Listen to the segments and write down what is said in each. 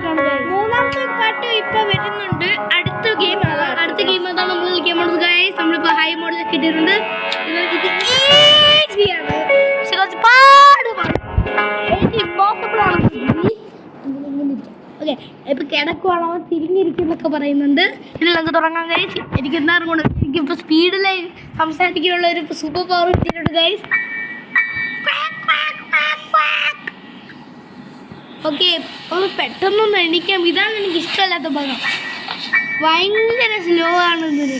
പാർട്ടാണ്. മൂന്നാമത്തെ പാർട്ട് ഇപ്പൊ വരുന്നുണ്ട്. അടുത്ത ഗെയിം അതാണ് നമ്മൾ കളിക്കാൻ പോകുന്നത് ഗൈസ്. നമ്മളിപ്പോ ഹൈ മോഡിലൊക്കെ ഇട്ടിട്ടുണ്ട്. ഓക്കെ, ഇപ്പൊ കിടക്കുവാണോ തിരിഞ്ഞിരിക്കുന്നൊക്കെ പറയുന്നുണ്ട്. ഇതിൽ നമുക്ക് തുടങ്ങാം ഗൈസ്. എനിക്ക് എന്താറും കൊണ്ട് എനിക്കിപ്പോ സ്പീഡിലായി സംസാരിക്കാനുള്ള ഒരു സൂപ്പർ പവർ കിട്ടിയിട്ടുണ്ട് ഗൈസ്. ഓക്കെ, ഒന്ന് പെട്ടെന്നൊന്ന് എണീക്കാം. ഇതാണ് എനിക്ക് ഇഷ്ടമല്ലാത്ത ഭാഗം. ഭയങ്കര സ്ലോ ആണ് ഇതിന്.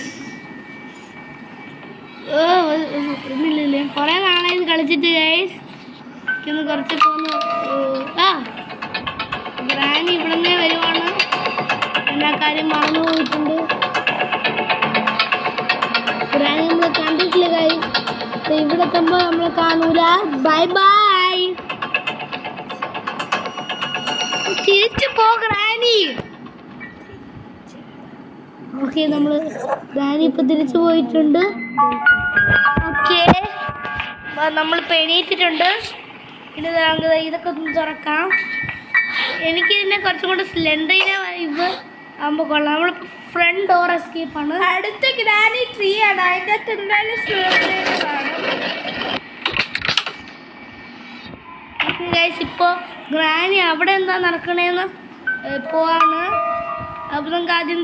ഇന്നില്ലല്ലേ, കുറേ നാളായി ഇത് കളിച്ചിട്ട് ഗൈസ്. എനിക്കൊന്ന് കുറച്ചൊക്കെ ഒന്ന് ഗ്രാനി ഇവിടെ നിന്നേ വരുവാണ്. എല്ലാ കാര്യം മറന്നു പോയിട്ടുണ്ട്. ഗ്രാനി നമ്മൾ കണ്ടിട്ടില്ല ഗൈസ്. ഇവിടെ എത്തുമ്പോൾ നമ്മൾ കാണൂല. Bye bye. തിരിച്ചു പോ ഗ്രാനി. ഓക്കെ, നമ്മൾ ഗ്രാനി ഇപ്പൊ തിരിച്ചു പോയിട്ടുണ്ട്. ഓക്കെ, നമ്മളിപ്പോൾ എണീറ്റിട്ടുണ്ട്. ഇനി ഇതൊക്കെ ഒന്ന് തുറക്കാം. എനിക്കിതിനെ കുറച്ചും കൂടെ സ്ലെൻഡറിനെ വൈബ് ആകുമ്പോൾ കൊള്ളാം. നമ്മളിപ്പോൾ ഫ്രണ്ട് ഡോർ എസ്കേപ്പാണ്. അടുത്ത ഗ്രാനി ട്രീ ആണ്. അതിൻ്റെ അകത്ത് എന്തായാലും ഗൈസ്, ഇപ്പോൾ ഗ്രാനി അവിടെ എന്താ നടക്കണേന്ന് പോവാണ്. അപ്പോൾ നമുക്ക് ആദ്യം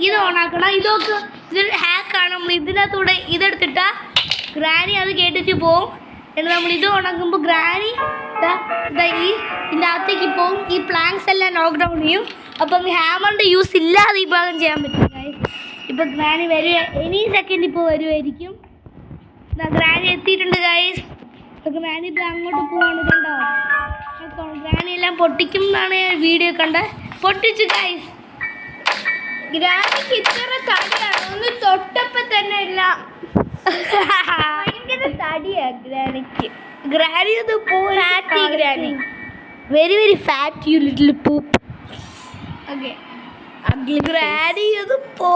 ഇത് ഓണാക്കണം. ഇതൊക്കെ ഇതൊരു ഹാക്കാണ്. നമ്മൾ ഇതിനകത്തൂടെ ഇതെടുത്തിട്ടാ ഗ്രാനി അത് കേട്ടിട്ട് പോവും. എന്നിട്ട് നമ്മൾ ഇത് ഓണാക്കുമ്പോൾ ഗ്രാനി ഇതിൻ്റെ അകത്തേക്ക് പോവും. ഈ പ്ലാങ്ക്സ് എല്ലാം നോക്ക് ഡൗൺ ചെയ്യും. അപ്പോൾ ഹാമറിൻ്റെ യൂസ് ഇല്ലാതെ ഈ ഭാഗം ചെയ്യാൻ പറ്റും ഗൈസ്. ഇപ്പോൾ ഗ്രാനി വരുക എനി സെക്കൻഡ് ഇപ്പോൾ വരുമായിരിക്കും. ഗ്രാനി എത്തിയിട്ടുണ്ട് ഗൈസ്. ഗ്രാനി ഇപ്പോൾ അങ്ങോട്ട് പോവാണ്. കണ്ടോ, ഗ്രാനി എല്ലാം പൊട്ടിക്കും എന്നാണ് വീഡിയോ കണ്ടത്. പൊട്ടിച്ചു ഗൈസ്. ഗ്രാനിക്ക് ഇത്ര തടിയാണ്. ഒന്ന് തൊട്ടപ്പോൾ തന്നെ ഇല്ല. ഭയങ്കര തടിയാ ഗ്രാനിക്ക്. ഗ്രാനി അത് fatty granny. Very very fat you little poop. Okay, granny അത് പോ.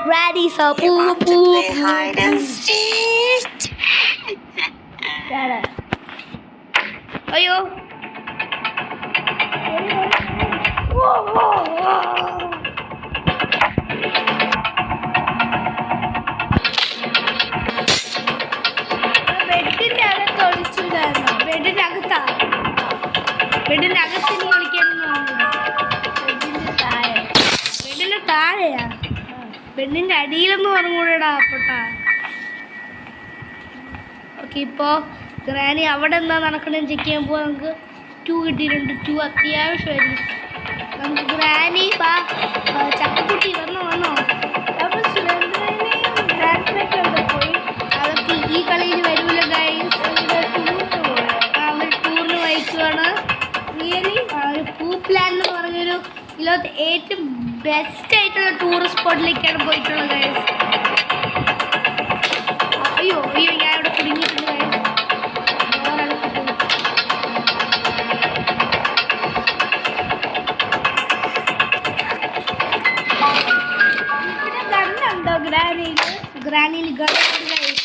ഗ്രാനി അയ്യോ, ബെഡിന്റെ അകത്ത് ഒളിച്ചിട്ടുണ്ടായിരുന്നു. ബെഡിന്റെ അകത്താ. ബെഡിന്റെ അകത്ത് ഇനി കളിക്കാനൊന്നും ആവുന്നില്ല. ബെഡിന്റെ താഴെയാ. ബെഡിന്റെ അടിയിലൊന്നും പറഞ്ഞുകൂടാ പൊട്ടാ. ഓക്കെ, ഇപ്പോൾ ഗ്രാനി അവിടെ എന്താ നടക്കണമെന്ന് ചെക്ക് ചെയ്യുമ്പോൾ നമുക്ക് 2 കിട്ടിയിട്ടുണ്ട്. 2 അത്യാവശ്യമായിരിക്കും നമുക്ക്. ഗ്രാനി ചക്കക്കുട്ടി വന്നോ. അപ്പൊ പോയി. അതൊക്കെ ഈ കളിയിൽ വരുമല്ല ഗൈസ്. അവർ ടൂറിന് വഹിക്കുവാണ്. റിയലി ഒരു പൂപ്ലാൻ എന്ന് പറഞ്ഞൊരു ഇതിലത്തെ ഏറ്റവും ബെസ്റ്റ് ആയിട്ടുള്ള ടൂറിസ്റ്റ് സ്പോട്ടിലേക്കാണ് പോയിട്ടുള്ളത് ഗൈസ്. അയ്യോ ഞാൻ ഇവിടെ കുടുങ്ങിയിട്ടുണ്ട് ഗൈസ്. ഗ്രാനിയിൽ ഗണ്ണുണ്ട് ഗൈസ്.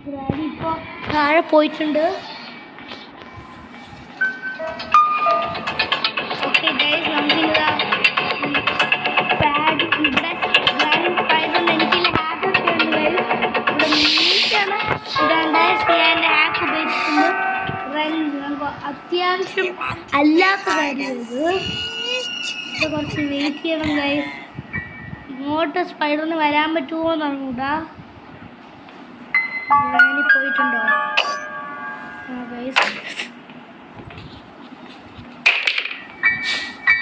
ഗ്രാനി ഇപ്പോൾ താഴെ പോയിട്ടുണ്ട്. ഓക്കെ ഗൈസ്, നമുക്കിതാ പാഡ് ഇവിടെ ഗ്രാനി സ്പൈഡറിന് എനിക്കില്ല ഹാക്കൊക്കെ ഉണ്ട് ഗൈസ്. ഇതുണ്ട് ഹാക്ക് ഉപയോഗിച്ചിട്ടുണ്ട്. നമുക്ക് അത്യാവശ്യം അല്ലാത്ത കാര്യം ഇത് കുറച്ച് വെയിറ്റ് ചെയ്യണം ഗൈസ്. ഇങ്ങോട്ട് സ്പൈഡറിന് വരാൻ പറ്റുമോ എന്ന് അറിഞ്ഞൂടാ. ഗ്രാനി പോയിട്ടുണ്ടോ ഗൈസ്?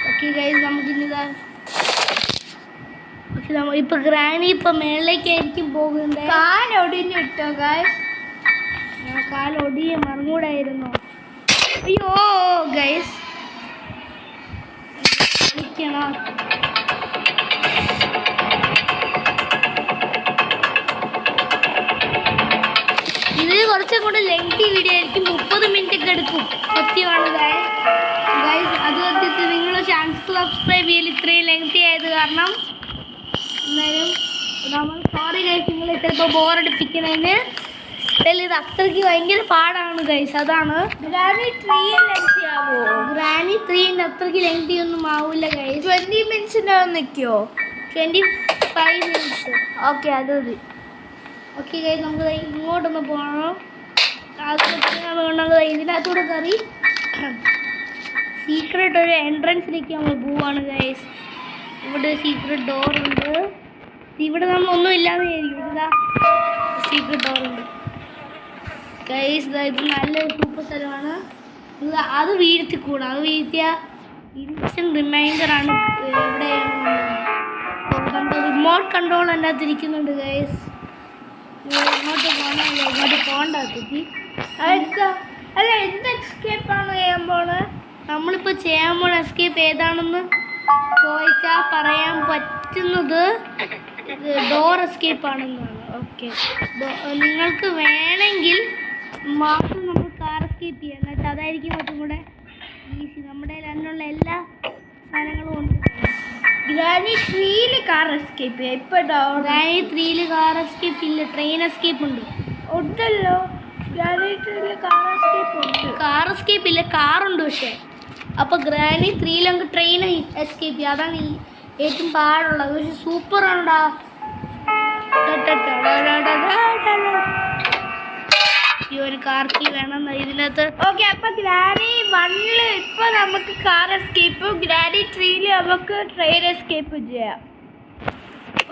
ഓക്കെ ഗൈസ്, നമുക്കിനിതാ ഇപ്പൊ ഗ്രാനി ഇപ്പൊ മേളിലേക്കായിരിക്കും പോകുന്നത്. കാലൊടിഞ്ഞു ഇട്ടോ ഗൈസ്. കാലൊടിയെ മറന്നൂടായിരുന്നു. അയ്യോ ഗൈസ്, കളിക്കണം. ഇത് കുറച്ചും കൂടെ ലെങ്തി വീഡിയോ ആയിരിക്കും. 30 മിനിറ്റ് ഒക്കെ എടുക്കും. സത്യമാണ് ഗൈസ്. ഗൈസ് അത് വെച്ചിട്ട് നിങ്ങൾ ചാൻസ് സബ്സ്ക്രൈബ് ചെയ്യൽ ഇത്രയും ലെങ്തി ആയത് കാരണം എന്നാലും നമ്മൾ സോറി ഗൈസ് നിങ്ങൾ ചിലപ്പോൾ ബോറടിപ്പിക്കുന്നതിന് ഇത് അത്രയ്ക്ക് ഭയങ്കര പാടാണ് ഗൈസ്. അതാണ് ഗ്രാനി 3 ലെങ്തി ആവോ? ഗ്രാനി 3 അത്രയ്ക്ക് ലെങ്തി ഒന്നും ആവില്ല ഗൈസ്. 20 മിനിറ്റ്സിൻ്റെ നിൽക്കുമോ? 25 മിനിറ്റ്സ്. ഓക്കെ അത് മതി. ഓക്കെ ഗൈസ് നമുക്ക് ഇങ്ങോട്ടൊന്ന് പോകണം. വേണ്ടത് ഇതിനകത്തൂടെ കയറി സീക്രട്ട് ഒരു എൻട്രൻസിലേക്ക് നമ്മൾ പോവാണ് ഗൈസ്. ഇവിടെ സീക്രട്ട് ഡോർ ഉണ്ട്. ഇവിടെ നമ്മളൊന്നും ഇല്ലാതെ ആയിരിക്കും. ഇതാ സീക്രട്ട് ഡോർ ഉണ്ട് ഗൈസ്. ഇത് നല്ലൊരു സൂപ്പർ സ്ഥലമാണ്. അത് വീഴ്ത്തിക്കൂടാ. അത് വീഴ്ത്തിയ ഇൻസ്റ്റൻറ്റ് റിമൈൻഡറാണ്. ഇവിടെ നമുക്ക് റിമോട്ട് കൺട്രോൾ അതിനകത്ത് ഇരിക്കുന്നുണ്ട് ഗൈസ്. ഇങ്ങോട്ട് പോകണം. ഇങ്ങോട്ട് പോകണ്ട പറ്റി അല്ല എന്ത് എസ്കേപ്പാണ് ചെയ്യാൻ പോണത്? നമ്മളിപ്പോൾ ചെയ്യാൻ പോണ എസ്കേപ്പ് ഏതാണെന്ന് ചോദിച്ചാൽ പറയാൻ പറ്റുന്നത് ഡോർ എസ്കേപ്പ് ആണെന്നാണ്. ഓക്കെ, നിങ്ങൾക്ക് വേണമെങ്കിൽ മാത്രം നമ്മൾ കാർ എസ്കേപ്പ് ചെയ്യാം. എന്നിട്ട് അതായിരിക്കും കുറച്ചും കൂടെ ഈസി. നമ്മുടെ അതിനുള്ള എല്ലാ സാധനങ്ങളും ഉണ്ട്. ഗ്രാനി 3 കാർ എസ്കേപ്പ് ചെയ്യാം. ഇപ്പോൾ ഗ്രാനി 3 കാർ എസ്കേപ്പ് ഇല്ല, ട്രെയിൻ എസ്കേപ്പ് ഉണ്ട്. ഉണ്ടല്ലോ ഗ്രാനി 3 കാർ എസ്കേപ്പ് ഉണ്ട്. കാർ എസ്കേപ്പ് ഇല്ല, കാറുണ്ട്. പക്ഷേ അപ്പോൾ ഗ്രാനി 3 നമുക്ക് ട്രെയിൻ എസ്കേപ്പ് ചെയ്യാം. അതാണ് ഈ ഏറ്റവും പാടുള്ളത്. പക്ഷെ സൂപ്പറാണ്ടാ. ഈ ഒരു കാർ കീ വേണം ഇതിനകത്ത്. ഓക്കെ, അപ്പോൾ ഗ്രാനി 1 ഇപ്പോൾ നമുക്ക് കാർ എസ്കേപ്പും ഗ്രാനി 3 നമുക്ക് ട്രെയിൻ എസ്കേപ്പും ചെയ്യാം.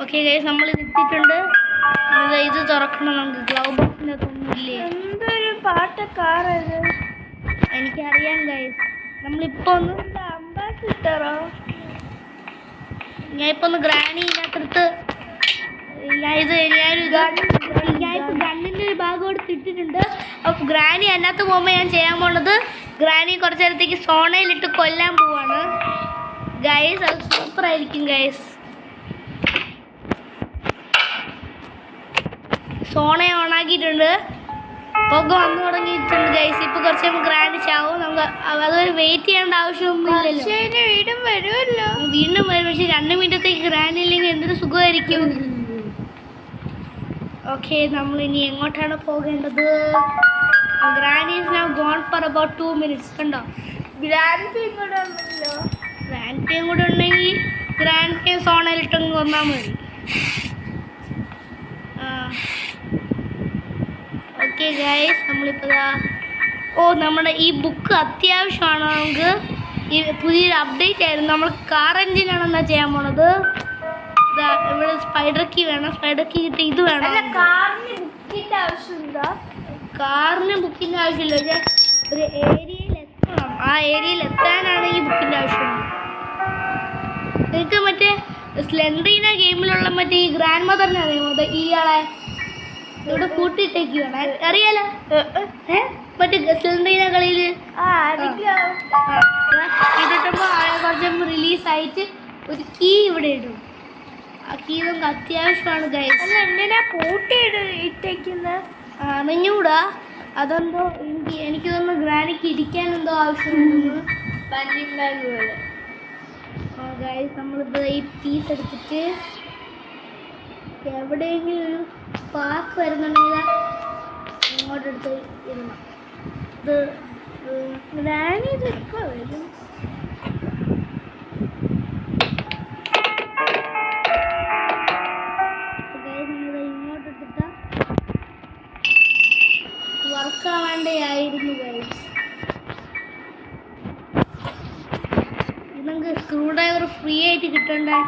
ഓക്കെ ഗൈസ്, നമ്മൾ എത്തിയിട്ടുണ്ട്. ഇത് തുറക്കണം നമുക്ക്. ഗ്ലൗ ബോക്സിൻ്റെ അകത്തൊന്നുമില്ലേ? എന്തൊരു പാട്ട കാറത് എനിക്കറിയാം ഗൈസ്. നമ്മളിപ്പോൾ ഒന്ന് അംബാസിഡറോ ഞാനിപ്പോൾ ഒന്ന് ഗ്രാനിയിനകത്ത് ഞാനിപ്പോൾ ഗണ്ണിൻ്റെ ഒരു ഭാഗം എടുത്ത് ഇട്ടിട്ടുണ്ട്. അപ്പോൾ ഗ്രാനി അതിനകത്ത് പോകുമ്പോൾ ഞാൻ ചെയ്യാൻ പോണത് ഗ്രാനി കുറച്ച് നേരത്തേക്ക് സോണയിലിട്ട് കൊല്ലാൻ പോവാണ് ഗൈസ്. അത് സൂപ്പറായിരിക്കും ഗൈസ്. സോണ ഓണാക്കിയിട്ടുണ്ട്. പുക വന്നു തുടങ്ങിയിട്ടുണ്ട് ഗൈസ്. ഇപ്പോൾ കുറച്ച് നമുക്ക് ഗ്രാനി ചാവും. നമുക്ക് അതുവരെ വെയിറ്റ് ചെയ്യേണ്ട ആവശ്യമൊന്നും ഇല്ലല്ലോ. വീണ്ടും വരുമല്ലോ. വീണ്ടും വരും. പക്ഷേ 2 മിനിറ്റത്തേക്ക് ഗ്രാനി ഇല്ലെങ്കിൽ എന്തൊരു സുഖമായിരിക്കും. ഓക്കെ, നമ്മൾ ഇനി എങ്ങോട്ടാണ് പോകേണ്ടത്? Granny is now gone for about 2 minutes. കണ്ടോ? ഗ്രാൻഡിയും കൂടെ ഉണ്ടല്ലോ. ഗ്രാൻഡിയും കൂടെ ഉണ്ടെങ്കിൽ ഗ്രാൻഡിയും സോണയിലിട്ടങ്ങ് വന്നാൽ മതി. ഓക്കെ ഗൈസ്, നമ്മളിപ്പോൾ നമ്മുടെ ഈ ബുക്ക് അത്യാവശ്യമാണ്. നമുക്ക് ഈ പുതിയൊരു അപ്ഡേറ്റ് ആയിരുന്നു. നമ്മൾ കാർ എൻജിനാണെന്നാ ചെയ്യാൻ പോണത്. ഇവിടെ സ്പൈഡർ കീ വേണം. സ്പൈഡർ കീ കിട്ടി ഇത് വേണം. കാറിന് ബുക്കിൻ്റെ ആവശ്യമുണ്ടോ? കാറിന് ബുക്കിൻ്റെ ആവശ്യമില്ല. പക്ഷേ ഒരു ഏരിയയിൽ എത്തണം. ആ ഏരിയയിൽ എത്താനാണ് ഈ ബുക്കിൻ്റെ ആവശ്യമുണ്ട്. നിങ്ങൾക്ക് മറ്റേ സ്ലെൻഡ്രീന ഗെയിമിലുള്ള മറ്റേ ഈ ഗ്രാൻഡ് മദറിനെ അറിയാമോ? ഇയാളെ ഇവിടെ കൂട്ടിയിട്ടേക്കാണ്. അറിയാലോ? മറ്റേ സ്ലെൻഡ്രീന കളിയിൽ ഇതിട്ടുമ്പോൾ കുറച്ച് റിലീസായിട്ട് ഒരു കീ ഇവിടെ ഇടും. ആ കീ നമുക്ക് അത്യാവശ്യമാണ് ഗൈസ്. അല്ല, എന്തിനാ പൂട്ടി ഇട്ടേക്കുന്നത്? അറിഞ്ഞൂടാ. അതെന്തോ എനിക്ക് തോന്നുന്നു ഗ്രാനിക്ക് ഇരിക്കാൻ എന്തോ ആവശ്യമുണ്ടെന്ന്. പഞ്ചിങ് ബാഗ് പോലെ. ഗൈസ്, നമ്മളിപ്പോൾ ഈ പീസ് എടുത്തിട്ട് എവിടെയെങ്കിലും ഒരു പാർക്ക് വരുന്നുണ്ടെങ്കിൽ ഇങ്ങോട്ടെടുത്ത് ഇടണം. ഇത് ഗ്രാനി ഇതൊക്കെ വരും. ഇങ്ങോട്ടെടുത്തിട്ട് വർക്കാവേണ്ടയായിരുന്നു ഗൈസ്. നമുക്ക് സ്ക്രൂ ഡ്രൈവർ ഫ്രീ ആയിട്ട് കിട്ടണ്ടേ?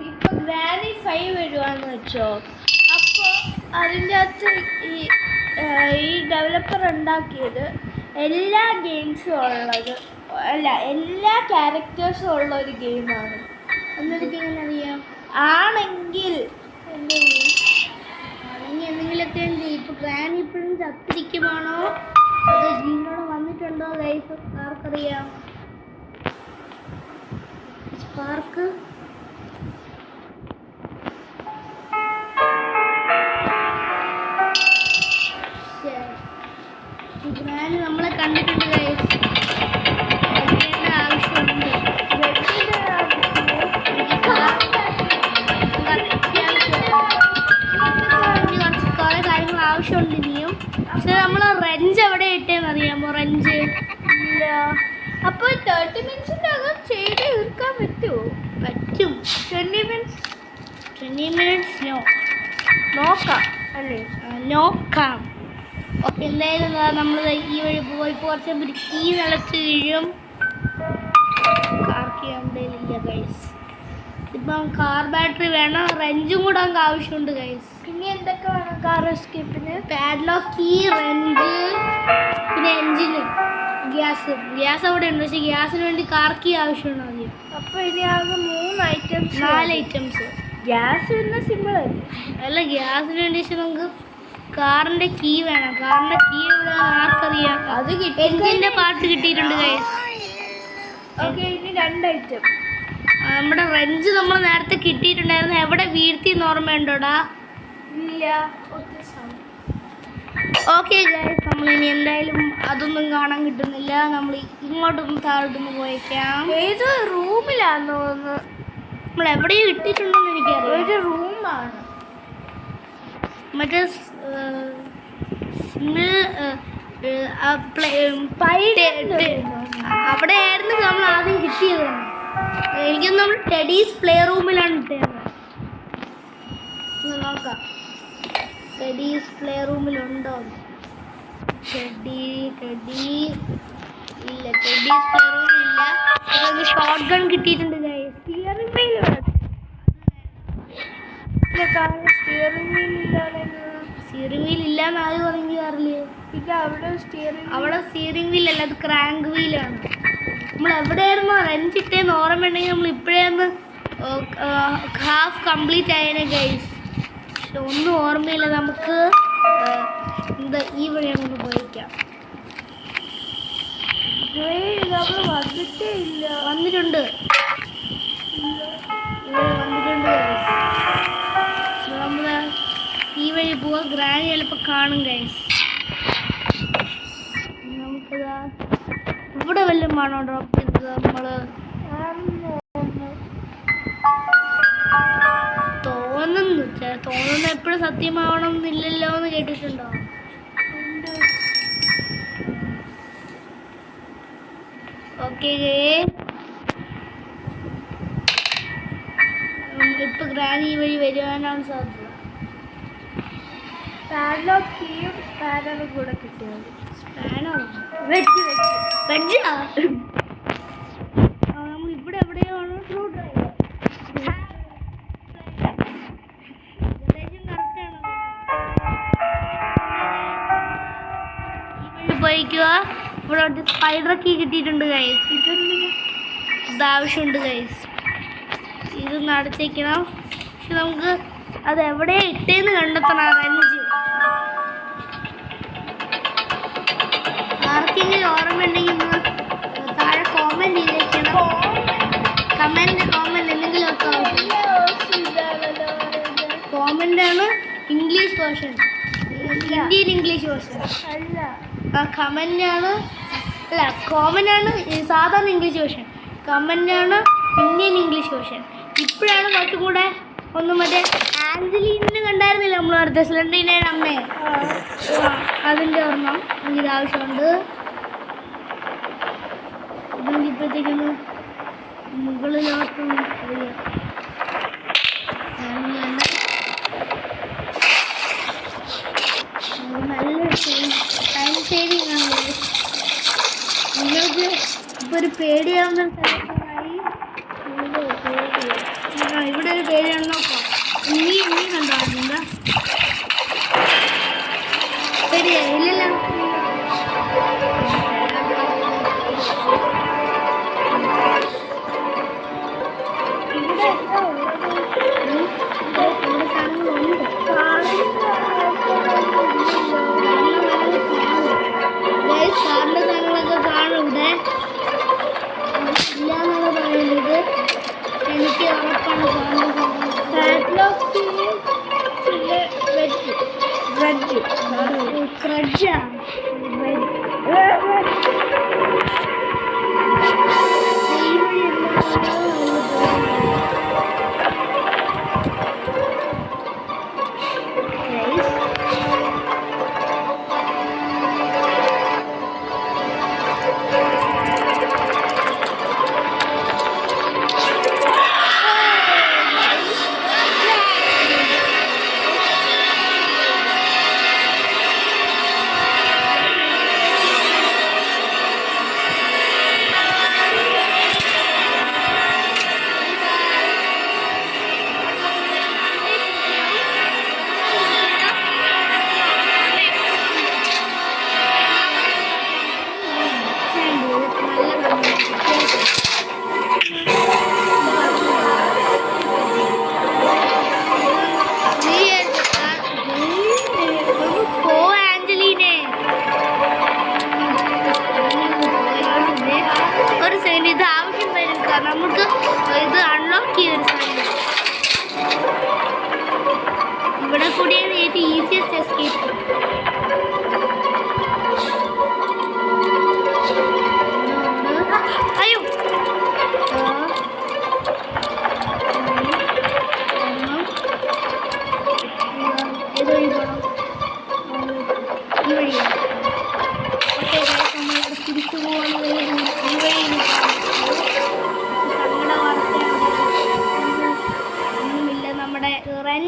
ഇപ്പൊ ഗ്രാനി 5 വരുവാന്ന് വെച്ചോ. അപ്പോൾ അതിൻ്റെ അകത്ത് ഈ ഡെവലപ്പർ ഉണ്ടാക്കിയത് എല്ലാ ഗെയിംസും ഉള്ളത് എല്ലാ ക്യാരക്ടേഴ്സും ഉള്ള ഒരു ഗെയിമാണ്. എന്നെനിക്ക് എങ്ങനെ അറിയാം? ആണെങ്കിൽ എന്തെങ്കിലുമൊക്കെ എന്ത് ചെയ്യും? ഇപ്പോൾ ഗ്രാനി ഇപ്പോഴും ചത്തിരിക്കുവാണോ അത് ജീവനോടെ വന്നിട്ടുണ്ടോ ഗൈസ്? ആർക്കറിയാം? സ്പാർക്ക് ഗ്രാനി നമ്മളെ കണ്ടിട്ടുണ്ട് ഗൈസ്. ആവശ്യമുണ്ട് ഇനിയും. പക്ഷെ നമ്മൾ റെഞ്ച് എവിടെ ഇട്ടേന്ന് അറിയാമോ? റെഞ്ച് ഇല്ല. അപ്പോൾ 30 മിനിറ്റ്സിൻ്റെ അകം ചെയ്ത് തീർക്കാൻ പറ്റുമോ? പറ്റും. 20 മിനിറ്റ്സ് 20 മിനിറ്റ്സ് നോക്കാം അല്ലേ? നോക്കാം. ഓക്കെ, എന്തായാലും നമ്മൾ ഈ വഴി പോയി കുറച്ച് കീ നിലച്ച് വീഴും. കാർ കീ നമ്മുടെ ഇല്ല ഗൈസ്. ഇപ്പം കാർ ബാറ്ററി വേണം, റെഞ്ചും കൂടെ നമുക്ക് ആവശ്യമുണ്ട് ഗൈസ്. പിന്നെ എന്തൊക്കെ വേണം കാർ എസ്കേപ്പിന്? പാഡ്ലോക്ക്, കീ, റെഞ്ച്, പിന്നെ എൻജിന്, ഗ്യാസ് അവിടെ ഉണ്ട്. പക്ഷെ ഗ്യാസിന് വേണ്ടി കാർ കീ ആവശ്യമുണ്ട് ആദ്യം. അപ്പോൾ ഇനി ആകെ 3 ഐറ്റംസ്, 4 ഐറ്റംസ്. ഗ്യാസ് പിന്നെ സിമ്പിൾ അല്ലേ? അല്ല, ഗ്യാസിന് വേണ്ടി പക്ഷെ നമുക്ക് കാറിന്റെ കീ വേണം. കാറിന്റെ കീ ഇവിടെ ആർക്കറിയാം? അത് കിട്ടി. എൻജിന്റെ പാർട്ട് കിട്ടിയിട്ടുണ്ട് ഗൈസ്. ഓക്കെ, ഇനി 2 ഐറ്റം. നമ്മുടെ റെഞ്ച് നമ്മൾ നേരത്തെ കിട്ടിയിട്ടുണ്ടായിരുന്നു. എവിടെ വീഴ്ത്തിന്ന് ഓർമ്മയുണ്ടോടാ? ഇല്ല. ഓക്കെ ഗൈസ്, നമ്മളിനി എന്തായാലും അതൊന്നും കാണാൻ കിട്ടുന്നില്ല. നമ്മൾ ഇങ്ങോട്ടൊന്ന് താഴോട്ടൊന്ന് പോയേക്കാം. ഏതോ റൂമിലാന്ന് തോന്നുന്നു. നമ്മൾ എവിടെയും ഇട്ടിട്ടുണ്ടെന്ന് എനിക്കറിയാം. ഒരു റൂമാണ്. മറ്റേ അവിടെ ആയിരുന്നു നമ്മൾ ആദ്യം കിട്ടിയത് തന്നെ. എനിക്കൊന്ന് നമ്മൾ ടെഡീസ് പ്ലേ റൂമിലാണ് ഇട്ടത്. നോക്കാം ടെഡീസ് പ്ലേ റൂമിലുണ്ടോ? ടെഡി ഇല്ല, ടെഡീസ് പ്ലേ റൂമിലില്ല. നമുക്ക് ഷോർട്ട് ഗൺ കിട്ടിയിട്ടുണ്ട് guys. Steering wheel steering wheel steering wheel ഇല്ലാന്ന് ആരും പറഞ്ഞു അറിയില്ലേ? പിന്നെ അവിടെ സ്റ്റിയറിംഗ് വീൽ അല്ല, അത് ക്രാങ്ക് വീലാണ്. നമ്മൾ എവിടെയായിരുന്നു റെഞ്ച് ഇട്ടേന്ന് ഓർമ്മയുണ്ടെങ്കിൽ നമ്മൾ ഇപ്പോഴേ ഒന്ന് ഹാഫ് കംപ്ലീറ്റ് ആയേനെ ഗൈസ്. പക്ഷെ ഒന്നും ഓർമ്മയില്ല. നമുക്ക് എന്താ ഈ വഴിയാണ് ഒന്ന് പോയിക്കാം. നമ്മൾ വന്നിട്ടേ ഇല്ല. വന്നിട്ടുണ്ട് ഗൈസ്. നമ്മൾ ഈ വഴി പോവാ. ഗ്രാനി ചിലപ്പോൾ കാണും ഗൈസ്. നമുക്കിതാ ഇവിടെ വല്ലതും വേണോ ഡ്രോപ്പ് ചെയ്തത്? നമ്മള് തോന്നുന്നു എപ്പോഴും സത്യമാവണം എന്നില്ലല്ലോ എന്ന് കേട്ടിട്ടുണ്ടോ? ഓക്കെ, ഇപ്പൊ ഗ്രാനി ഈ വഴി വരുവാനാണ് സാധ്യത. പാഡ്ലോക്ക് കീയും സ്പാനറും കൂടെ കിട്ടിയത്. സ്പാനോ? വെജ് വെജാ? നമ്മൾ ഇവിടെ എവിടെയോ ആണ്. സ്ക്രൂ ഡ്രൈവർ പോയിക്കുക. ഇവിടെ സ്പൈഡർ കീ കിട്ടിയിട്ടുണ്ട് ഗൈസ്. ഇത് ആവശ്യമുണ്ട് ഗൈസ്. ഇത് നടച്ചേക്കണം. പക്ഷെ നമുക്ക് അത് എവിടെയാ ഇട്ടേന്ന് കണ്ടെത്തണം. റെഞ്ച് ആർക്കെങ്കിലും ഓർമ്മയുണ്ടെങ്കിൽ താഴെ കോമന്റ് ചെയ്തേക്കണം. കോമന്റ് എന്തെങ്കിലും ഒക്കെ കോമന്റ് ആണ്. English version, Indian English version അല്ല. കമന്റ് ആണ്. അല്ല, കോമന്റ് ആണ് സാധാരണ ഇംഗ്ലീഷ് വേർഷൻ. കമന്റ് ആണ് ഇന്ത്യൻ ഇംഗ്ലീഷ് വേർഷൻ. ഇപ്പോഴാണ് കുറച്ചും കൂടെ ഒന്ന് മറ്റേ ആഞ്ചലീനെ കണ്ടായിരുന്നില്ല നമ്മൾ അടുത്ത സിലിണ്ടറിൻ്റെ അമ്മയെ? അതിൻ്റെ ഒരെണ്ണം എനിക്ക് ആവശ്യമുണ്ട്. ഇതെങ്കിൽ ഇപ്പോഴത്തേക്കൊന്ന് മുകളിലോട്ടും നല്ലൊരു ടൈം സേവിങ് ആണ്. നിങ്ങൾക്ക് ഇപ്പോൾ ഒരു പേടിയാവുന്ന സ്ഥലത്തായി ഇവിടെ ഒരു പേടിയാണ്. നോക്കാം, നീ കണ്ടോ? എന്താ പേടിയാ? ഇല്ലല്ലോ. കാറിൻ്റെ സാധനങ്ങളൊക്കെ കാണും ഇവിടെ. ഇല്ലാന്നാണ് പറയുന്നത്. എനിക്ക് ഉറപ്പാണ് ക്രഡ്ജാ.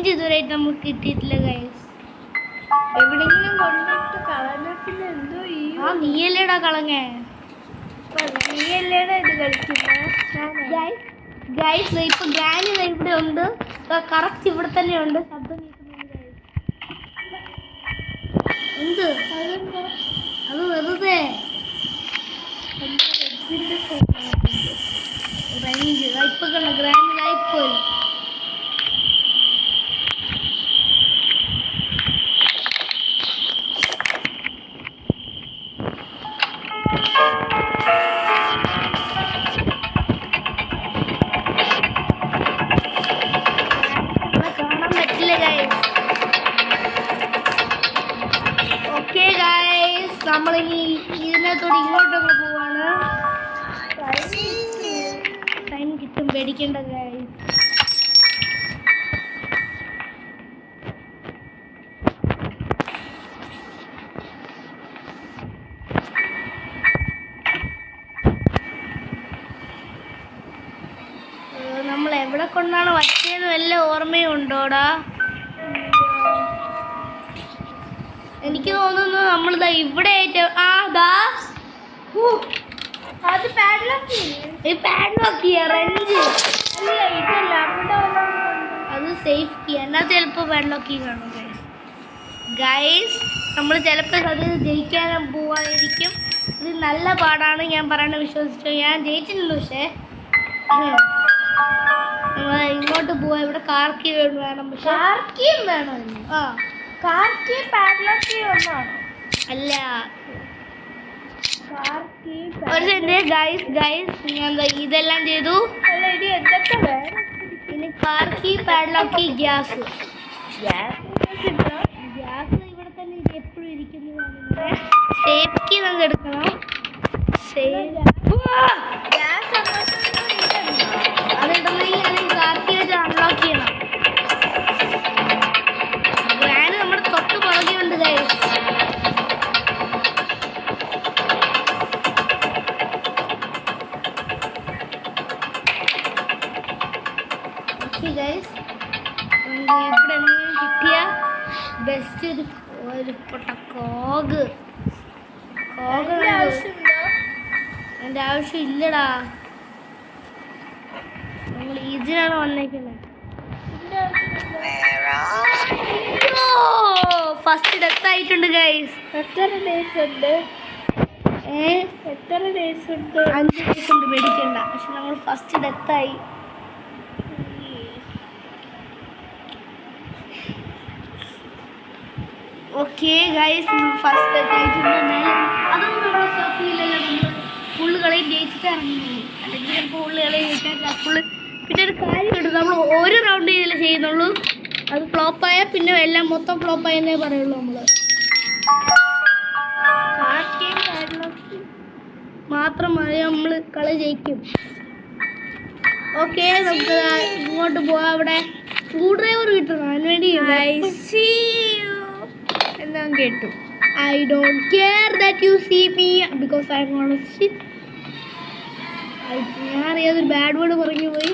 റേഞ്ച് ഇതുവരെയായിട്ട് നമുക്ക് കിട്ടിയിട്ടില്ല ഗൈസ്. എവിടെയെങ്കിലും കൊണ്ടിട്ട് കളഞ്ഞിട്ട് എന്തോ ആ നീയല്ലേടാ കളങ്ങേ. നീയല്ലേടാ ഇത് കളിക്കുന്നത്. ഗൈസ് ഇപ്പൊ ഗ്രാനി ഇവിടെ ഉണ്ട്, കറക്റ്റ് ഇവിടെ തന്നെ ഉണ്ട്. ശബ്ദം കേൾക്കുന്നുണ്ട് ഗൈസ്. എന്ത് അത് വെറുതെ റേഞ്ച് ഇപ്പൊ കണ്ട ഗ്രാനി ലൈഫ് കാണാൻ പറ്റില്ല ഗൈസ്. ഓക്കെ ഗൈസ്, നമ്മളിനി ഇതിനകത്തോട് ഇങ്ങോട്ടൊന്ന് പോവാണ്. ടൈം കിട്ടും, പേടിക്കേണ്ട ഗൈസ്. നമ്മൾ എവിടെ കൊണ്ടാണ് വച്ചതെന്ന് വല്ല ഓർമ്മയുണ്ടോടാ? എനിക്ക് തോന്നുന്നു നമ്മളിതാ ഇവിടെ അത് പാഡ്ലോക്ക് റെഞ്ച് അല്ല, ഇതല്ല അവിടെ അത് സേഫ് കീ. എന്നാൽ ചിലപ്പോൾ പാഡ്ലോക്ക് കീ കാണും ഗൈസ്. നമ്മൾ ചിലപ്പോൾ അത് ജയിക്കാൻ പോവായിരിക്കും. ഇത് നല്ല പാടാണ്, ഞാൻ പറയണ വിശ്വസിച്ചു. ഞാൻ ജയിച്ചിട്ടുണ്ട്. പക്ഷേ നമ്മൾ ഇങ്ങോട്ട് പോവാ. ഇവിടെ കാർക്കി വേണം. പക്ഷെ കാർക്കിയും വേണോ? ആ കാർക്കി പാഡ്ലോക്ക് ഒന്നാണ്. അല്ല കാർക്കി ഒരു സെക്കൻഡ് ഗൈസ് ഞാൻ ഇതെല്ലാം ചെയ്തു. അല്ല, ഇത് എന്തൊക്കെ വേണം? പിന്നെ കാർക്കി പാഡ്ലോക്ക് ഗ്യാസ് ഗ്യാസ് ഇവിടെ തന്നെ ഇത് എപ്പോഴും ഇരിക്കുന്നതാണ്. സേഫ്റ്റി നമുക്ക് എടുക്കണം. ഗ്യാസ് അതിടണമെങ്കിൽ അതിന് കാർക്കി വെച്ച് അൺലോക്ക് ചെയ്യണം. ഗ്രാന് നമ്മുടെ തൊട്ട് പുറകെ ഉണ്ട് ഗൈസ്. ഗൈസ് ഇവിടെ എന്തെങ്കിലും കിട്ടിയ ബെസ്റ്റ് ഒരു പൊട്ട കോഗ് ആവശ്യമുണ്ടോ? എൻ്റെ ആവശ്യം ഇല്ലടാ. നമ്മൾ ഇതിനാണ് വന്നേക്കുന്നത്. ഫസ്റ്റ് ഡെത്ത് ആയിട്ടുണ്ട് ഗൈസ്. എത്ര ഡേയ്സ് ഉണ്ട്? എത്ര ഡേയ്സ് ഉണ്ട്? 5 ഡേയ്സ് ഉണ്ട്, പേടിക്കണ്ട. പക്ഷെ നമ്മൾ ഫസ്റ്റ് ഡെത്തായി. ഓക്കെ ഗൈസ്, ഫസ്റ്റ് ഡെത്ത് ആയിട്ടുണ്ട്. അതൊന്നും നമ്മൾ സ്റ്റോപ്പ് ചെയ്യില്ലല്ലോ. നമ്മൾ ഫുള്ള് കളയും ജയിച്ചിട്ട് ഇറങ്ങുന്നു. അല്ലെങ്കിൽ ചിലപ്പോൾ ഫുള്ള് കളയും ജയിച്ചാൽ ഫുള്ള്. പിന്നെ ഒരു കാര്യമുണ്ട്, നമ്മൾ ഒരു റൗണ്ട് ചെയ്തല്ലേ ചെയ്യുന്നുള്ളൂ. അത് ഫ്ലോപ്പായാൽ പിന്നെ എല്ലാം മൊത്തം ഫ്ലോപ്പായെന്നേ പറയുള്ളൂ. നമ്മൾ മാത്രം മതി, നമ്മൾ കളി ജയിക്കും. ഓക്കെ, നമുക്ക് ഇങ്ങോട്ട് പോവാം. അവിടെ സ്ക്രൂ ഡ്രൈവർ കിട്ടണം, അതിന് വേണ്ടി എന്നാ കേട്ടു. I don't care that you see me because I'm gonna sit. ഞാൻ അറിയാതൊരു ബാഡ് വേർഡ് പറഞ്ഞു പോയി.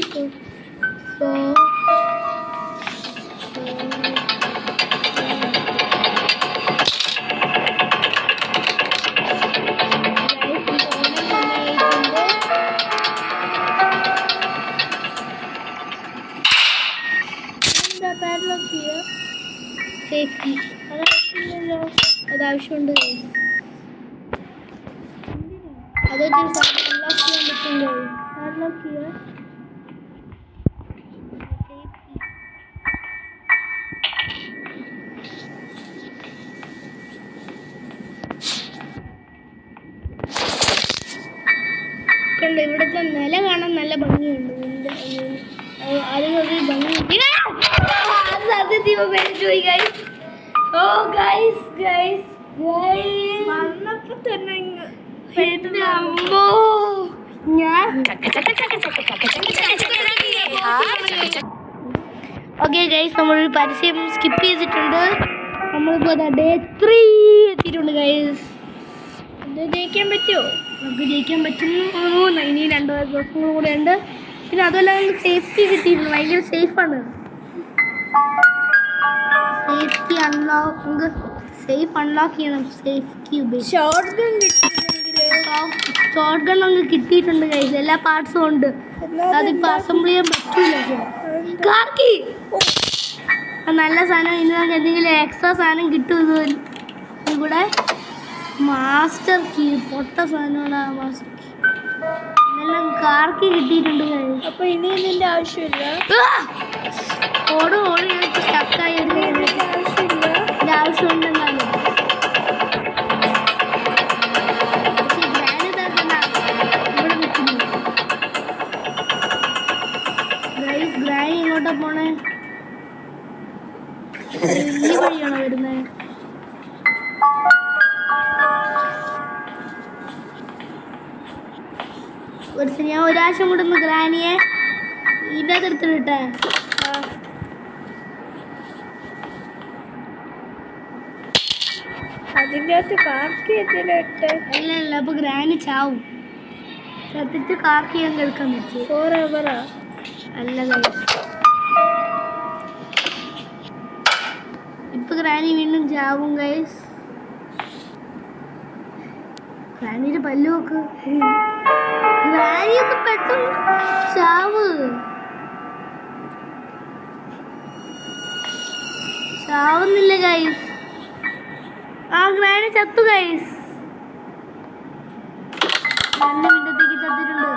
സോ സേഫ്റ്റി അതാവശ്യമുണ്ട്. അതൊക്കെ അൺലോക്ക് ചെയ്യാൻ പറ്റുമോ? അൺലോക്ക് ചെയ്യാം. കണ്ടോ, ഇവിടുത്തെ നില കാണാൻ നല്ല ഭംഗിയുണ്ട്. അത് ഒരു ഭംഗി. അത് സത്യത്തിൽ പോയി ഗൈസ്. ഓ ഗൈസ് ഗൈസ് ഗൈസ് വന്നപ്പോ തന്നെ എന്റെ അമ്മോ, ഞാൻ ഓക്കെ ഗൈസ്, നമ്മളൊരു പരസ്യം സ്കിപ്പ് ചെയ്തിട്ടുണ്ട്. നമ്മളിപ്പോൾ ഡേ 3 എത്തിയിട്ടുണ്ട് ഗൈസ്. ഇത് ജയിക്കാൻ പറ്റുമോ? നമുക്ക് ജയിക്കാൻ പറ്റുന്നു. ഇനി 2 ദിവസങ്ങളും കൂടെ ഉണ്ട്. പിന്നെ അതുമല്ല നമുക്ക് സേഫ്റ്റി കിട്ടിയിട്ടുണ്ട്. ഭയങ്കര സേഫാണ്. സേഫ് കീ അൺലോക്ക്, നമുക്ക് സേഫ് അൺലോക്ക് ചെയ്യണം. സേഫ് കീ ഉപയോഗിച്ച് ഷോർട്ട് ഗൺ കിട്ടിയില്ലെങ്കില് ഷോർട്ട് ഗൺ നമുക്ക് കിട്ടിയിട്ടുണ്ട് കൈസ്, എല്ലാ പാർട്സും ഉണ്ട്. അതിപ്പോ അസംബിൾ ചെയ്യാൻ പറ്റൂല. കാർ കീ നല്ല സാധനം. ഇനി നമുക്ക് എന്തെങ്കിലും എക്സ്ട്രാ സാധനം കിട്ടും. ഇവിടെ മാസ്റ്റർ കീ പൊട്ട സാധനമാണ്. മാസ്റ്റർ കീ ഇതെല്ലാം കാർ കീ കിട്ടിയിട്ടുണ്ട് കൈസ്. അപ്പൊ ഇനി ഇതിന്റെ ആവശ്യമില്ല. ഓട് ഞാനിപ്പോ സ്റ്റക്കായി ആവശ്യമില്ല. ഇതിന്റെ ആവശ്യമുണ്ടെന്നാലും ഗ്രാനി ഇങ്ങോട്ടാ പോണേ? ഈ വഴിയാണോ വരുന്നത്? ഞാൻ ഒരാഴ്ച കൂടെ ഒന്ന് ഗ്രാനിയെ ഇതിൻ്റെ അകത്തെടുത്തിട്ടെ. അതിൻ്റെ അകത്ത് കാർക്കി എന്തിനായിട്ട്? അല്ല അപ്പൊ ഗ്രാനി ചാവും. ചത്തിട്ട് കാർക്ക് ചെയ്യാൻ കേൾക്കാൻ പറ്റും. 4 hour അല്ല ഇപ്പൊ ഗ്രാനി വീണ്ടും ചാവും ഗൈസ്. ഗ്രാനിയുടെ പല്ല് നോക്ക്. ഗ്രാനി ഒക്കെ പെട്ടെന്ന് ചാവുന്നില്ല ഗൈസ്. ആ ഗ്രാനി ചത്തു ഗൈസ്. 2 മിനിറ്റത്തേക്ക് ചത്തിട്ടുണ്ട്.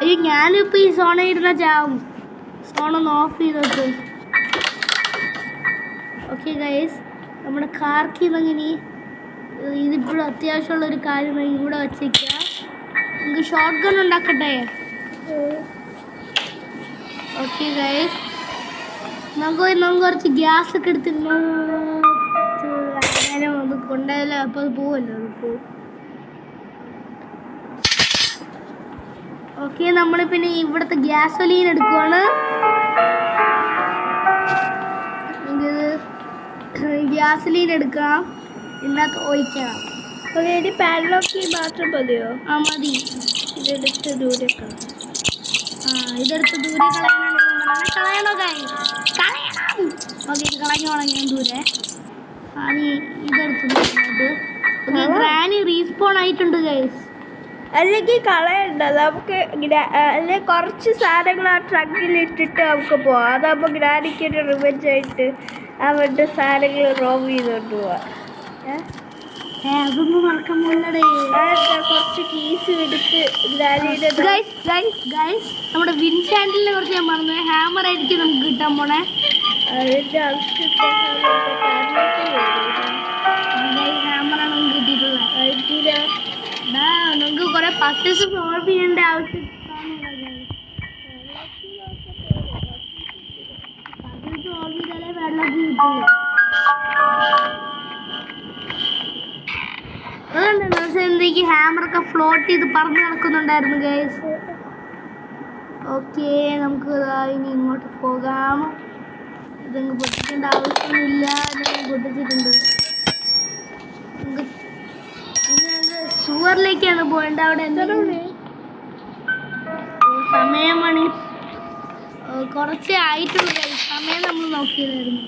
അയ്യോ ഞാനിപ്പോ ഈ സോണ ഇടുന്ന ചാവും. സോണൊന്ന് ഓഫ് ചെയ്തോട്ട്. ഓക്കെ ഗൈസ്, നമ്മുടെ കാർക്കി ഇങ്ങനെ ഇതിപ്പോഴും അത്യാവശ്യമുള്ള ഒരു കാര്യം ഇവിടെ വച്ചേക്കുക. നമുക്ക് ഷോർട്ട് ഗൺ ഉണ്ടാക്കട്ടെ. ഓക്കെ ഗൈസ്, നമുക്ക് കുറച്ച് ഗ്യാസ് ഒക്കെ എടുത്തിരുന്നു. അങ്ങനെ അത് കൊണ്ടായാലും അപ്പോൾ അത് പോവല്ലോ. അത് പോവും. ഓക്കെ, നമ്മൾ പിന്നെ ഇവിടുത്തെ ഗ്യാസോലീൻ എടുക്കുവാണ്. ഗ്യാസോലീൻ എടുക്കാം, ഇതിനകത്ത് ഒഴിക്കണം. അപ്പോൾ ഇനി പാഡ്ലോക്ക് മാത്രം മതിയോ? ആ മതി. ഇതെടുത്ത് ദൂരെ കളയാം. ഇതെടുത്ത് ദൂരെ കളയണോ ഗൈസ്? കളയണം. ഓക്കെ, ഇത് കളഞ്ഞോളാം ഞാൻ ദൂരെ. ഇതെടുത്ത് ഗ്രാനി റീസ്പോൺ ആയിട്ടുണ്ട് ഗൈസ്. അല്ലെങ്കിൽ കളയണ്ട, നമുക്ക് അല്ലെങ്കിൽ കുറച്ച് സാധനങ്ങൾ ആ ട്രക്കിൽ ഇട്ടിട്ട് നമുക്ക് പോവാം. അതാകുമ്പോൾ ഗ്രാനിക്ക് ഒരു റിവെഞ്ച് ആയിട്ട് അവരുടെ സാധനങ്ങൾ റോവ് ചെയ്തുകൊണ്ട് പോവാം. അതൊന്നും നടക്കാൻ പോലടേ. കുറച്ച് കീസ് എടുത്ത് ഗ്രാനിയുടെ നമ്മുടെ വിൻ ചാൻഡലിനെ കുറിച്ച് ഞാൻ പറഞ്ഞു. ഹാമർ ആയിരിക്കും നമുക്ക് കിട്ടാൻ പോണേ. അതിൻ്റെ ആവശ്യത്തെ ഹാമറാണ് നമുക്ക് കിട്ടിയിട്ടുള്ളത്. നമുക്ക് കുറെ പർച്ചേസ് സോൾവ് ചെയ്യേണ്ട ആവശ്യം. സോൾവ് ചെയ്താലേ വെള്ളത്തിൽ കിട്ടുള്ളൂ. അതുകൊണ്ട് എന്തെങ്കിലും ഹാമറൊക്കെ ഫ്ലോട്ട് ചെയ്ത് പറന്ന് നടക്കുന്നുണ്ടായിരുന്നു ഗൈസ്. ഓക്കെ, നമുക്ക് ഇനി ഇങ്ങോട്ട് പോകാം. ഇതങ്ങ് പൊട്ടിക്കേണ്ട ആവശ്യമൊന്നുമില്ല. ഞാൻ പൊട്ടിച്ചിട്ടുണ്ട്. സുവറിലേക്കാണ് പോകേണ്ടത്. അവിടെ സമയമാണ് കുറച്ചേ ആയിട്ടുള്ളൂ. സമയം നമ്മൾ നോക്കിയതായിരുന്നു.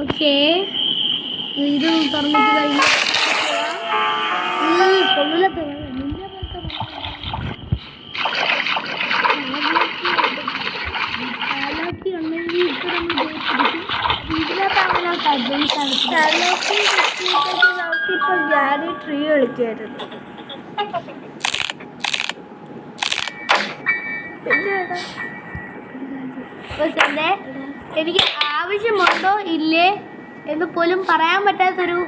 ഓക്കെ, ഇത് തുറന്നിട്ട് കഴിഞ്ഞു. കൊള്ളിലത്തെ ഉണ്ടെങ്കിൽ നമുക്കിപ്പോൾ ഗ്യാരി ട്രീ കളിക്കായിരുന്നു. പിന്നെ എനിക്ക് ആവശ്യമുണ്ടോ ഇല്ലേ എന്ന് പോലും പറയാൻ പറ്റാത്തൊരു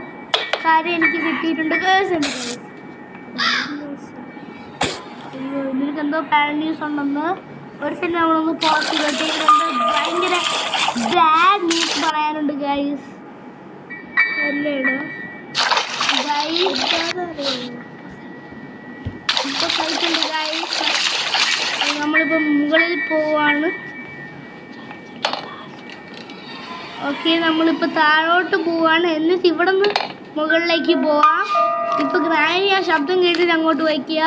കാര്യം എനിക്ക് കിട്ടിയിട്ടുണ്ട്. നിനക്ക് എന്തോ പാരന്റ് ന്യൂസ് ഉണ്ടെന്ന് ഒരു സെറ്റ് നമ്മളൊന്ന് പോസ്റ്റ് ചെയ്തിട്ട് ഭയങ്കര ബാഡ് ന്യൂസ് പറയാനുണ്ട് ഗൈസ്. അല്ലേടാ നമ്മളിപ്പോൾ മുകളിൽ പോവാണ്. ഓക്കെ, നമ്മളിപ്പോൾ താഴോട്ട് പോവാണ്. എന്നിട്ട് ഇവിടെ നിന്ന് മുകളിലേക്ക് പോവാം. ഇപ്പോൾ ഗ്രാനി ആ ശബ്ദം കേട്ടിട്ട് അങ്ങോട്ട് വയ്ക്കുക.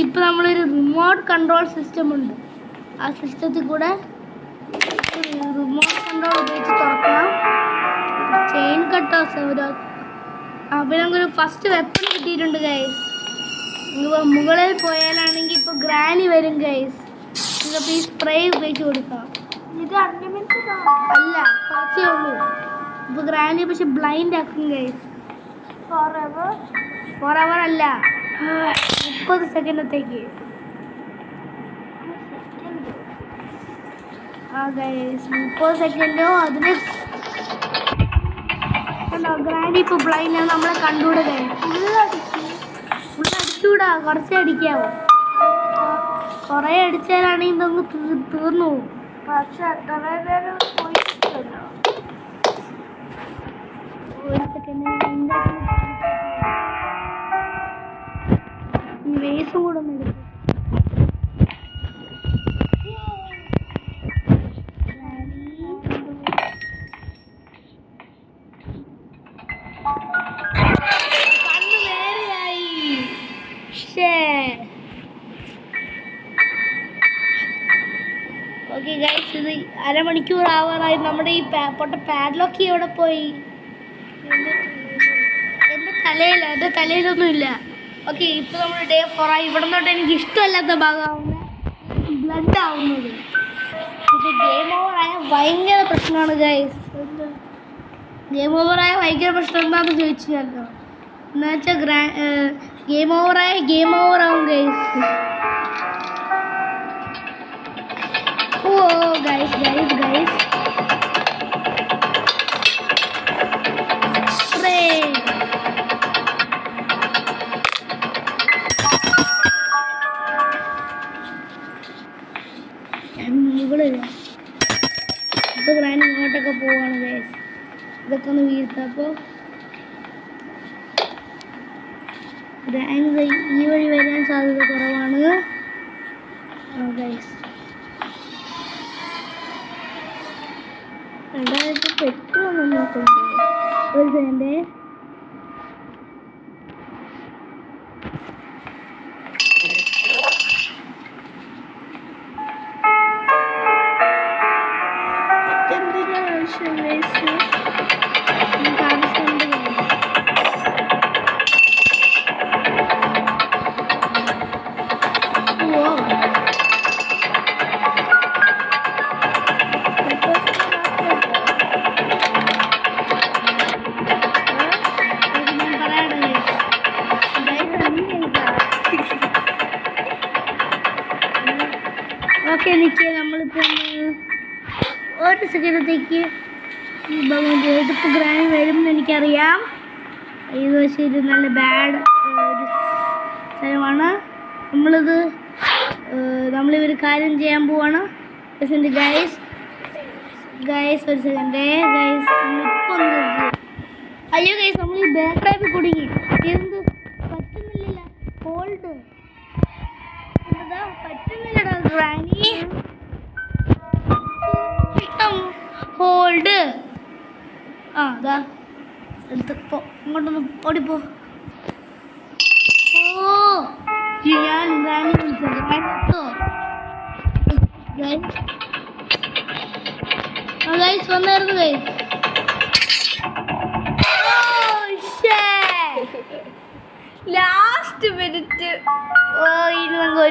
ഇപ്പോൾ നമ്മളൊരു റിമോട്ട് കൺട്രോൾ സിസ്റ്റം ഉണ്ട്. ആ സിസ്റ്റത്തിൽ കൂടെ റിമോട്ട് കൺട്രോൾ ഉപയോഗിച്ച് പിന്നെ നമുക്കൊരു ഫസ്റ്റ് വെപ്പൺ കിട്ടിയിട്ടുണ്ട് ഗൈസ്. ഇപ്പോൾ മുകളിൽ പോയാലാണെങ്കിൽ ഇപ്പോൾ ഗ്രാനി വരും ഗൈസ്. ഇതിപ്പോൾ ഈ സ്പ്രേ ഉപയോഗിച്ച് കൊടുക്കാം. ഇത് അൺലിമിറ്റഡ് അല്ല, കുറച്ചേ ഉള്ളൂ. ഇപ്പോൾ ഗ്രാനി പക്ഷെ ബ്ലൈൻഡ് ആക്കും ഗൈസ്. ഫോർ അവർ അല്ല, 30 സെക്കൻഡത്തേക്ക്. ആ ഗൈസ് 30 സെക്കൻഡോ അതിന് ഗ്രാനി ഇപ്പോൾ ബ്ലൈൻഡ് ആണ്, നമ്മളെ കണ്ടുകൂടെ ഗൈസ്. ഫുൾ അടിച്ചുകൂടാ, കുറച്ചേ അടിക്കാവോ. കുറേ അടിച്ചാലാണെങ്കിൽ ഇതൊന്ന് തീർന്നു പോകും. പക്ഷെ അത്ര നേരം പോയിട്ടില്ലല്ലോ. ഒരു സെക്കൻഡ് ഈ വേസും കൂടെ ഒന്ന് എടുക്കും. കണ്ണ് നേരെയായി. ഓക്കെ ഗൈസ്, ഇത് അരമണിക്കൂർ ആവാറായി. നമ്മുടെ ഈ പൊട്ട പാഡ്ലോക്ക് എവിടെ പോയി? എൻ്റെ തലയിലൊന്നും ഇല്ല. ഓക്കെ, ഇപ്പോൾ നമ്മൾ ഡേ 4 ആയി. ഇവിടെ തൊട്ട് എനിക്ക് ഇഷ്ടമല്ലാത്ത ഭാഗമാവുന്നത് ബ്ലഡ് ആവുന്നത്. ഇത് ഗെയിം ഓവറായ ഭയങ്കര പ്രശ്നമാണ് ഗൈസ്. ഗെയിം ഓവറായ ഭയങ്കര പ്രശ്നം എന്താണെന്ന് ചോദിച്ചു ഞാനോ. എന്ന് വെച്ചാൽ ഗെയിം ഓവറായ ഗെയിം ഓവറാവും ഗൈസ്. ഓ ഗൈസ് സ്പ്രേ. മുകളില്ല. ഇപ്പോൾ ഗ്രാൻഡ് ഇങ്ങോട്ടൊക്കെ പോവാണ് ഗൈസ്. ഇതൊക്കെ ഒന്ന് വീഴ്ത്തപ്പോൾ ഗ്രാൻഡ് ഈ വഴി വരാൻ സാധ്യത കുറവാണ് ഗൈസ്. രണ്ടായിരത്തി പെട്ടെന്ന് നോക്കുന്നുണ്ട്. ഒരു സെക്കൻഡ്. എന്തിനാ ആവശ്യം ഗൈസ്? നമുക്ക് ആവശ്യമുണ്ട് ഗൈസ്. ഓ ഓക്കെ, എനിക്ക് നമ്മളിപ്പോൾ ഒരു സെക്കൻഡത്തേക്ക് ഇതിപ്പോൾ ഗ്രാനി വരും എന്ന് എനിക്കറിയാം. ഇത് പക്ഷേ ഇത് നല്ല ബാഡ് ഒരു സ്ഥലമാണ്. നമ്മളിവർ കാര്യം ചെയ്യാൻ പോവാണ്. ഗൈസ് ഒരു സെക്കൻഡ് ഗൈസ്, നമ്മളിപ്പോൾ അയ്യോ ഗൈസ്, നമ്മൾ ഈ ബാക്ക് ടൈപ്പ് കുടുങ്ങി. എന്ത് പറ്റുന്നില്ല, ഹോൾഡ് പറ്റുന്നില്ലടാ ഗ്രാനി. ഹോൾഡ്. അതാ എടുത്തപ്പോ ഇങ്ങോട്ടൊന്ന് ഓടിപ്പോ. ഓ ഞാൻ ഗ്രാനി വിളിച്ചോ ഗൈസ് വന്നായിരുന്നു ഗൈസ്. Last minute. ഓ ഇനി നമുക്ക്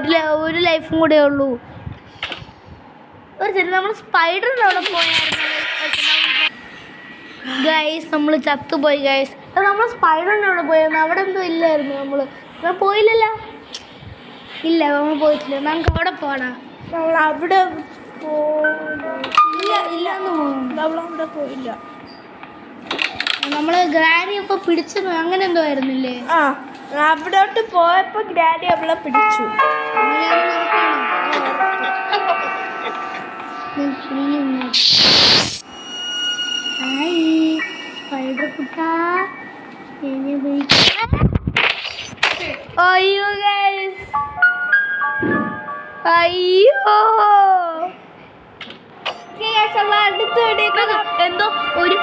ഒരു ലൈഫും കൂടെ ഉള്ളൂ. ഒരു ചെറിയ നമ്മൾ സ്പൈഡറിൻ്റെ അവിടെ പോയായിരുന്നു ഗൈസ്. നമ്മൾ ചത്തുപോയി ഗൈസ്. നമ്മൾ സ്പൈഡറിൻ്റെ അവിടെ പോയായിരുന്നു. അവിടെ എന്തോ ഇല്ലായിരുന്നു. നമ്മൾ പോയില്ലല്ലോ. ഇല്ല, നമ്മൾ പോയിട്ടില്ല. നമുക്ക് അവിടെ പോകണം. നമ്മൾ അവിടെ ഇല്ലാന്ന് തോന്നുന്നു. നമ്മളവിടെ പോയില്ല. നമ്മൾ ഗ്രാനി ഇപ്പോൾ പിടിച്ചത് അങ്ങനെ എന്തോ ആയിരുന്നില്ലേ? ആ, അവിടോട്ട് പോയപ്പോ ഗ്രാനി അവളെ പിടിച്ചു. സ്പൈഡർ കുട്ടാ. അയ്യോ ഗൈസ്, അയ്യോ എന്തോ ഒരു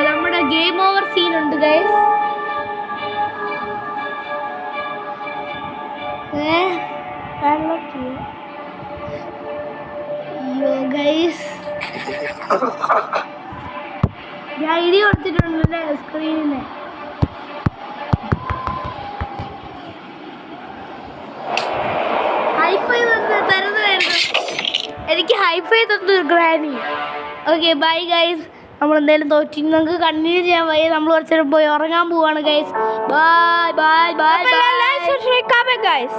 നമ്മുടെ ഗെയിം ഓവർ സീൻ ഉണ്ട് ഗൈസ്. അയ്യോ ഗൈസ്, ഞാൻ ഐഡി കൊടുത്തിട്ടുണ്ടല്ലേ സ്ക്രീനിന്. ഹൈഫൈ തരുന്നതായിരുന്നു, എനിക്ക് ഹൈഫൈ തന്നു ഗ്രാനി. Okay bye guys. നമ്മൾ എന്തായാലും തോറ്റി, നമുക്ക് കണ്ടിന്യൂ ചെയ്യാൻ വയ്യ. നമ്മൾ കുറച്ച് നേരം പോയി ഉറങ്ങാൻ പോവാണ് guys. Bye bye bye bye. Comment guys.